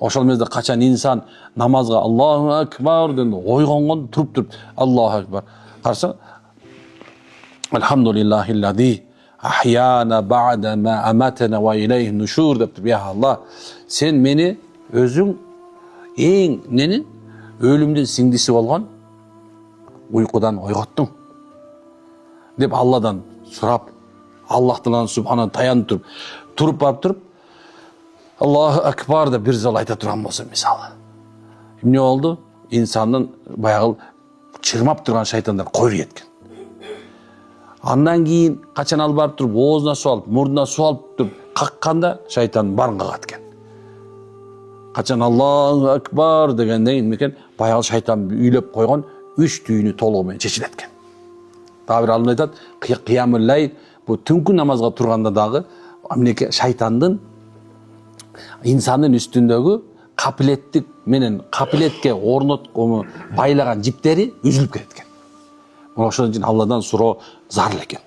Ошол мезде качан инсан намазга Аллаху акбар деп ойгонгон туруп Аллаху акбар. Караса Алхамдулиллахиллади ахяна ба'да ма аматана ва илейхи нушур деп я Аллах, сен мени өзүң эң нени өлүмдүн сиңдиси болгон уйкудан ойготтуң деп Алладан сурап, Аллахтан субхана таянып туруп барып туруп Аллаху акбар деп бир жолу айта турган болсо мисалы. Эмне болду? Инсандын баягы чырмап турган шайтандар койуп кеткен. Андан кийин качан алып барып туруп оозуна суу алып, мурдуна суу алып туруп какканда шайтан барын кагат экен. Качан Аллаху акбар дегенден кийин мекен баягы шайтан үйлөп койгон 3 түйүнү толугу менен чечилет экен. Дагы бир алым айтат, кыямул лайл, бу түнкү намазга турганда дагы амнеке шайтандын инсандын үстүндөгү капилеттик менен капилетке орноткону байлаган жиптери үзүлүп кеткен. Ошон үчүн Алладан суроо зарыл экен.